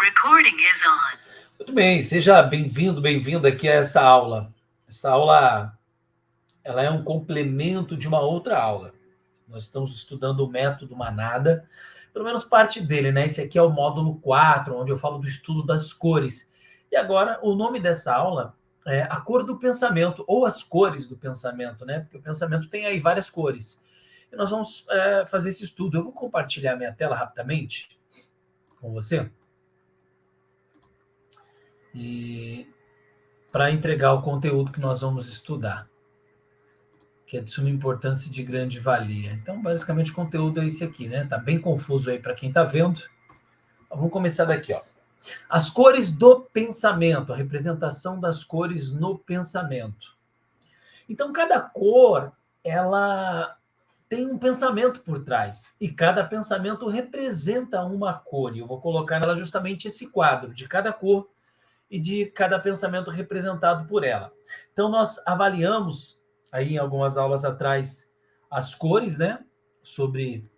Recording is on. Muito bem, seja bem-vindo, bem-vinda aqui a essa aula. Essa aula, ela é um complemento de uma outra aula. Nós estamos estudando o método Manada, pelo menos parte dele, né? Esse aqui é o módulo 4, onde eu falo do estudo das cores. E agora, o nome dessa aula é a cor do pensamento, ou as cores do pensamento, né? Porque o pensamento tem aí várias cores. E nós vamos fazer esse estudo. Eu vou compartilhar minha tela rapidamente com você. E para entregar o conteúdo que nós vamos estudar, que é de suma importância e de grande valia. Então, basicamente, o conteúdo é esse aqui, né? Tá bem confuso aí para quem está vendo. Vamos começar daqui, ó. As cores do pensamento, a representação das cores no pensamento. Então, cada cor, ela tem um pensamento por trás, e cada pensamento representa uma cor. E eu vou colocar nela justamente esse quadro de cada cor e de cada pensamento representado por ela. Então, nós avaliamos, aí em algumas aulas atrás, as cores, né? Sobre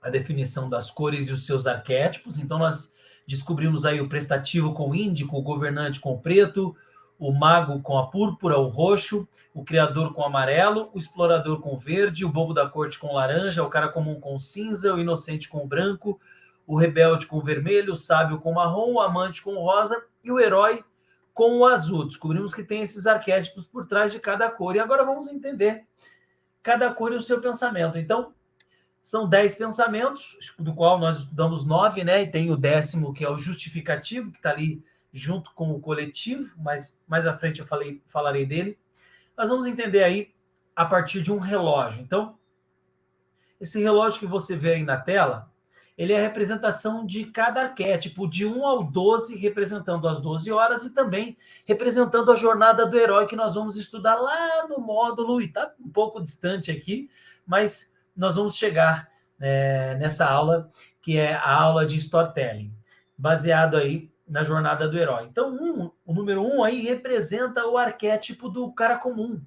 a definição das cores e os seus arquétipos. Então, nós descobrimos aí o prestativo com o índico, o governante com o preto, o mago com a púrpura, o roxo, o criador com o amarelo, o explorador com o verde, o bobo da corte com o laranja, o cara comum com o cinza, o inocente com o branco, o rebelde com o vermelho, o sábio com o marrom, o amante com o rosa e o herói com o azul. Descobrimos que tem esses arquétipos por trás de cada cor. E agora vamos entender cada cor e o seu pensamento. Então, são 10 pensamentos, do qual nós estudamos 9, né? E tem o 10º, que é o justificativo, que está ali junto com o coletivo, mas mais à frente eu falarei dele. Nós vamos entender aí a partir de um relógio. Então, esse relógio que você vê aí na tela, ele é a representação de cada arquétipo, de 1 ao 12, representando as 12 horas, e também representando a jornada do herói, que nós vamos estudar lá no módulo, e está um pouco distante aqui, mas nós vamos chegar nessa aula, que é a aula de storytelling, baseado aí na jornada do herói. Então, o número 1 aí representa o arquétipo do cara comum.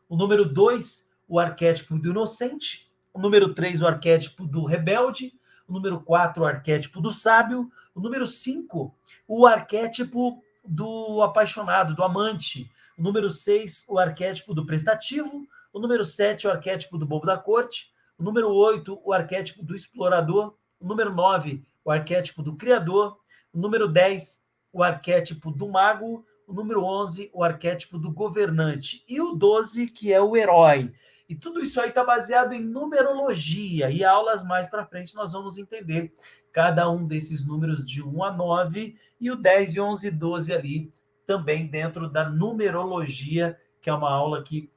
O número 2, o arquétipo do inocente. O número 3, o arquétipo do rebelde. O número 4, o arquétipo do sábio. O número 5, o arquétipo do apaixonado, do amante. O número 6, o arquétipo do prestativo. O número 7, o arquétipo do bobo da corte. O número 8, o arquétipo do explorador. O número 9, o arquétipo do criador. O número 10, o arquétipo do mago. O número 11, o arquétipo do governante. E o 12, que é o herói. E tudo isso aí está baseado em numerologia. E aulas mais para frente nós vamos entender cada um desses números de 1 a 9 e o 10, 11 e 12 ali também dentro da numerologia, que é uma aula que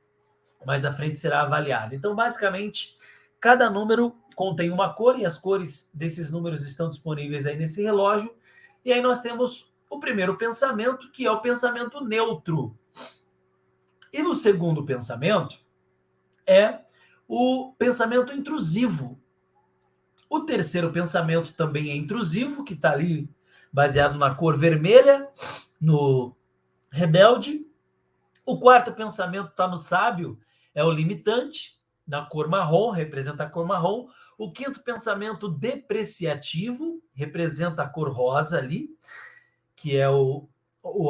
mais à frente será avaliada. Então, basicamente, cada número contém uma cor e as cores desses números estão disponíveis aí nesse relógio. E aí nós temos o primeiro pensamento, que é o pensamento neutro. E no segundo pensamento é o pensamento intrusivo. O terceiro pensamento também é intrusivo, que está ali baseado na cor vermelha, no rebelde. O quarto pensamento está no sábio, é o limitante, na cor marrom, representa a cor marrom. O quinto pensamento depreciativo, representa a cor rosa ali, que é o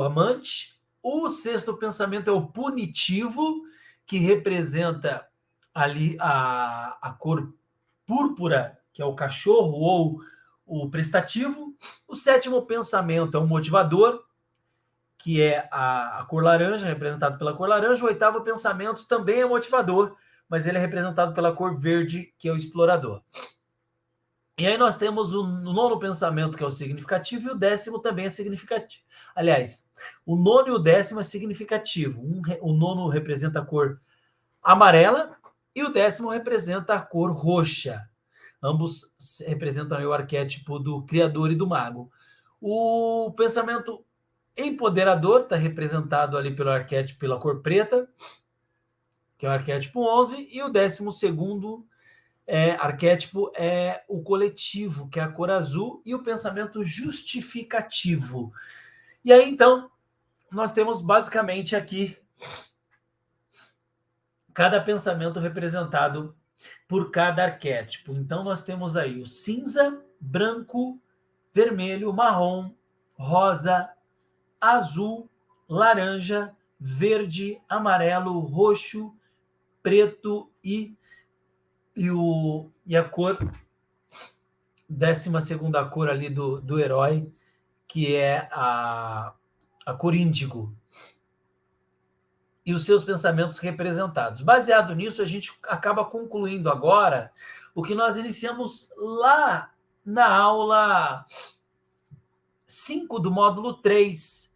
amante. O sexto pensamento é o punitivo, que representa ali a cor púrpura, que é o cachorro, ou o prestativo. O sétimo pensamento é o motivador, que é a cor laranja, representado pela cor laranja. O oitavo pensamento também é motivador, mas ele é representado pela cor verde, que é o explorador. E aí nós temos o nono pensamento, que é o significativo, e o 10º também é significativo. Aliás, o nono e o 10º é significativo. O nono representa a cor amarela e o 10º representa a cor roxa. Ambos representam o arquétipo do criador e do mago. O pensamento empoderador está representado ali pelo arquétipo, pela cor preta, que é o arquétipo 11, e o 12º arquétipo é o coletivo, que é a cor azul, e o pensamento justificativo. E aí, então, nós temos basicamente aqui cada pensamento representado por cada arquétipo. Então, nós temos aí o cinza, branco, vermelho, marrom, rosa, azul, laranja, verde, amarelo, roxo, preto e a cor, 12ª cor ali do herói, que é a cor índigo. E os seus pensamentos representados. Baseado nisso, a gente acaba concluindo agora o que nós iniciamos lá na aula 5 do módulo 3,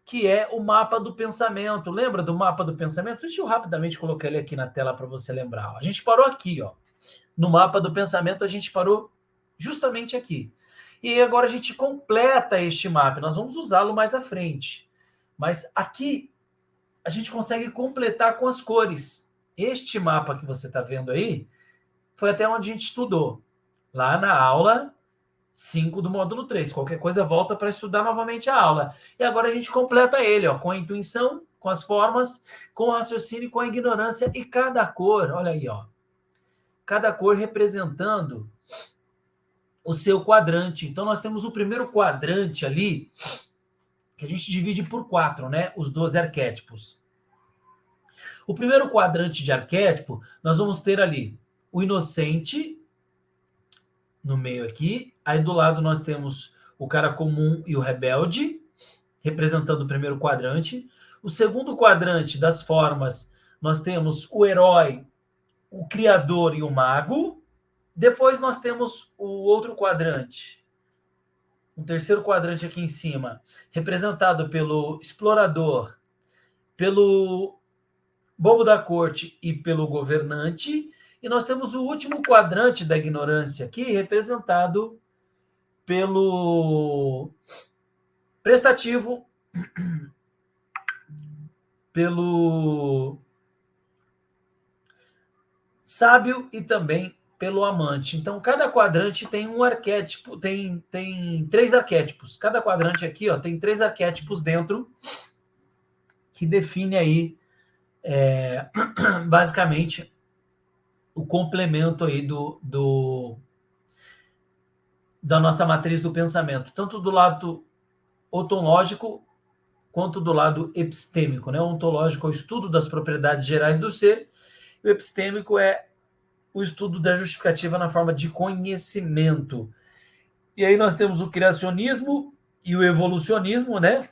que é o mapa do pensamento. Lembra do mapa do pensamento? Deixa eu rapidamente colocar ele aqui na tela para você lembrar. A gente parou aqui, ó. No mapa do pensamento, a gente parou justamente aqui. E agora a gente completa este mapa. Nós vamos usá-lo mais à frente. Mas aqui a gente consegue completar com as cores. Este mapa que você está vendo aí foi até onde a gente estudou. Lá na aula 5 do módulo 3. Qualquer coisa, volta para estudar novamente a aula. E agora a gente completa ele, ó, com a intuição, com as formas, com o raciocínio, com a ignorância e cada cor, olha aí, ó. Cada cor representando o seu quadrante. Então, nós temos o primeiro quadrante ali, que a gente divide por 4, né? Os 12 arquétipos. O primeiro quadrante de arquétipo, nós vamos ter ali o inocente, no meio aqui. Aí do lado nós temos o cara comum e o rebelde, representando o primeiro quadrante. O segundo quadrante das formas, nós temos o herói, o criador e o mago. Depois nós temos o outro quadrante, o terceiro quadrante aqui em cima, representado pelo explorador, pelo bobo da corte e pelo governante. E nós temos o último quadrante da ignorância aqui, representado pelo prestativo, pelo sábio e também pelo amante. Então, cada quadrante tem um arquétipo, tem 3 arquétipos. Cada quadrante aqui, ó, tem 3 arquétipos dentro que define aí, basicamente, o complemento aí da nossa matriz do pensamento, tanto do lado ontológico quanto do lado epistêmico, né? O ontológico é o estudo das propriedades gerais do ser, e o epistêmico é o estudo da justificativa na forma de conhecimento. E aí nós temos o criacionismo e o evolucionismo, né?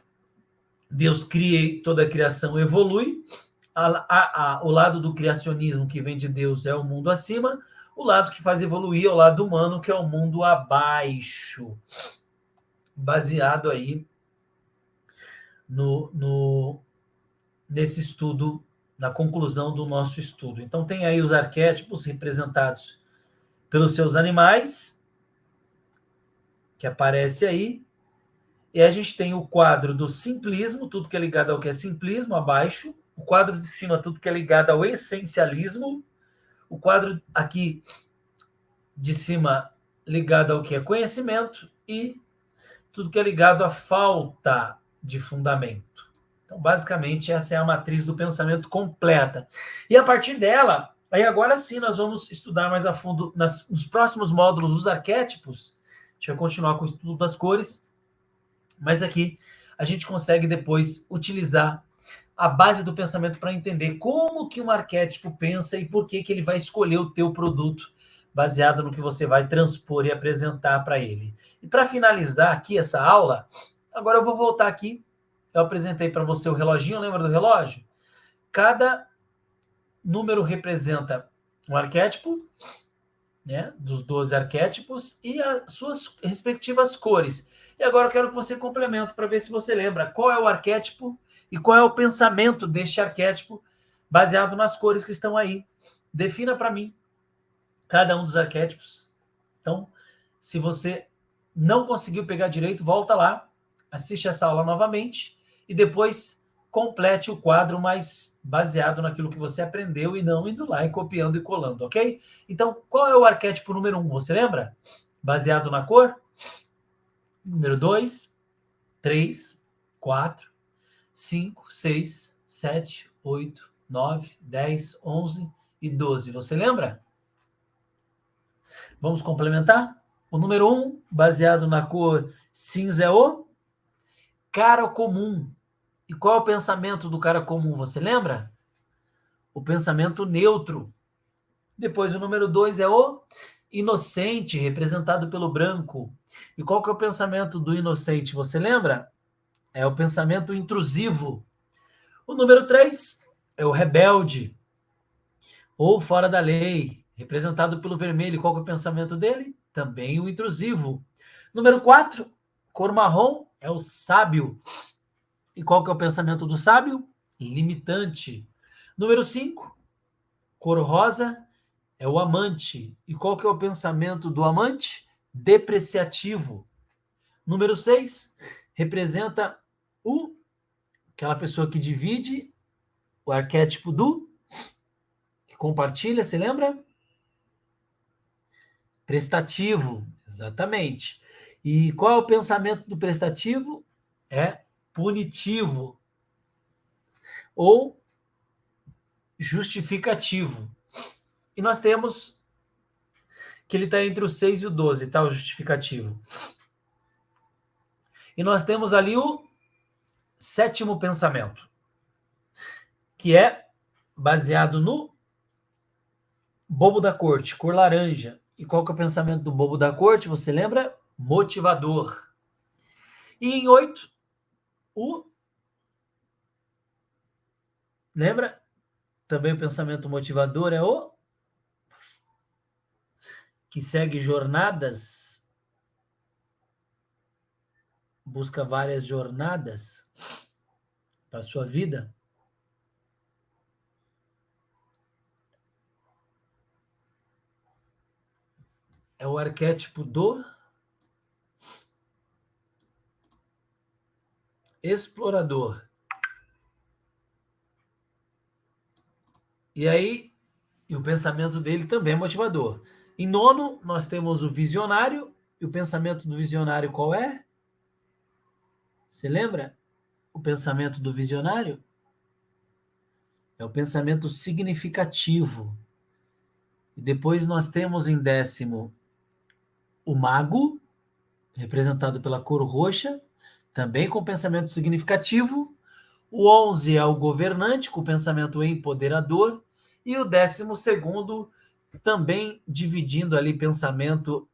Deus cria e toda a criação evolui. O lado do criacionismo que vem de Deus é o mundo acima, o lado que faz evoluir é o lado humano, que é o mundo abaixo, baseado aí nesse estudo, na conclusão do nosso estudo. Então tem aí os arquétipos representados pelos seus animais, que aparece aí, e a gente tem o quadro do simplismo, tudo que é ligado ao que é simplismo, abaixo, o quadro de cima, tudo que é ligado ao essencialismo, o quadro aqui de cima ligado ao que é conhecimento e tudo que é ligado à falta de fundamento. Então, basicamente, essa é a matriz do pensamento completa. E a partir dela, aí agora sim nós vamos estudar mais a fundo nos próximos módulos os arquétipos. A gente vai continuar com o estudo das cores, mas aqui a gente consegue depois utilizar a base do pensamento para entender como que um arquétipo pensa e por que ele vai escolher o teu produto baseado no que você vai transpor e apresentar para ele. E para finalizar aqui essa aula, agora eu vou voltar aqui. Eu apresentei para você o reloginho, lembra do relógio? Cada número representa um arquétipo, né, dos 12 arquétipos e as suas respectivas cores. E agora eu quero que você complemente para ver se você lembra qual é o arquétipo e qual é o pensamento deste arquétipo baseado nas cores que estão aí. Defina para mim cada um dos arquétipos. Então, se você não conseguiu pegar direito, volta lá, assiste essa aula novamente e depois complete o quadro mais baseado naquilo que você aprendeu e não indo lá e copiando e colando, ok? Então, qual é o arquétipo número 1? Você lembra? Baseado na cor? Número 2, 3, 4, 5, 6, 7, 8, 9, 10, 11 e 12. Você lembra? Vamos complementar? O número 1, baseado na cor cinza, é o cara comum. E qual é o pensamento do cara comum, você lembra? O pensamento neutro. Depois o número 2 é o inocente, representado pelo branco. E qual que é o pensamento do inocente, você lembra? É o pensamento intrusivo. O número 3 é o rebelde, ou fora da lei, representado pelo vermelho. Qual que é o pensamento dele? Também o intrusivo. Número 4, cor marrom, é o sábio. E qual que é o pensamento do sábio? Limitante. Número 5, cor rosa, é o amante. E qual que é o pensamento do amante? Depreciativo. Número 6, representa aquela pessoa que divide, o arquétipo do que compartilha, você lembra? Prestativo, exatamente. E qual é o pensamento do prestativo? É punitivo ou justificativo. E nós temos que ele está entre o 6 e o 12, tá? O justificativo. E nós temos ali o 7º pensamento, que é baseado no bobo da corte, cor laranja. E qual que é o pensamento do bobo da corte? Você lembra? Motivador. E em 8, lembra? Também o pensamento motivador é o que segue jornadas, busca várias jornadas para a sua vida. É o arquétipo do explorador. E aí, o pensamento dele também é motivador. Em 9, nós temos o visionário. E o pensamento do visionário qual é? Você lembra? O pensamento do visionário é o pensamento significativo. E depois nós temos em 10º o mago, representado pela cor roxa, também com pensamento significativo. O 11 é o governante, com pensamento empoderador. E o 12º, também dividindo ali pensamento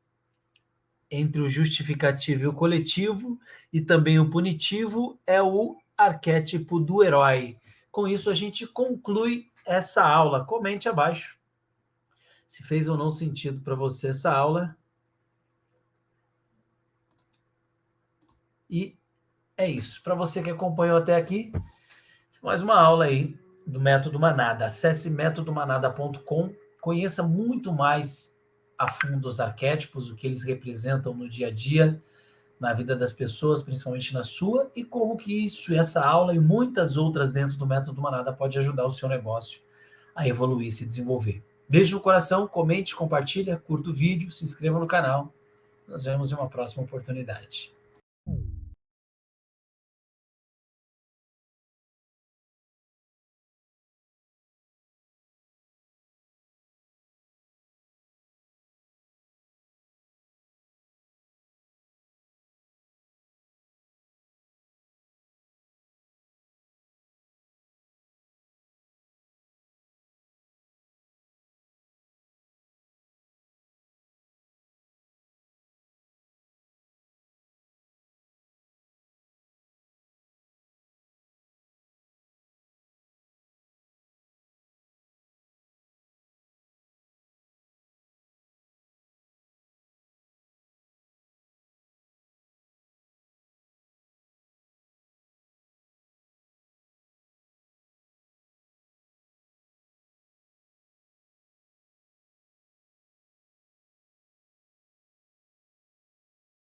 entre o justificativo e o coletivo, e também o punitivo, é o arquétipo do herói. Com isso, a gente conclui essa aula. Comente abaixo se fez ou não sentido para você essa aula. E é isso. Para você que acompanhou até aqui, mais uma aula aí do Método Manada. Acesse métodomanada.com, conheça muito mais a fundo os arquétipos, o que eles representam no dia a dia, na vida das pessoas, principalmente na sua, e como que isso, essa aula e muitas outras dentro do Método Manada pode ajudar o seu negócio a evoluir e se desenvolver. Beijo no coração, comente, compartilha, curta o vídeo, se inscreva no canal. Nos vemos em uma próxima oportunidade.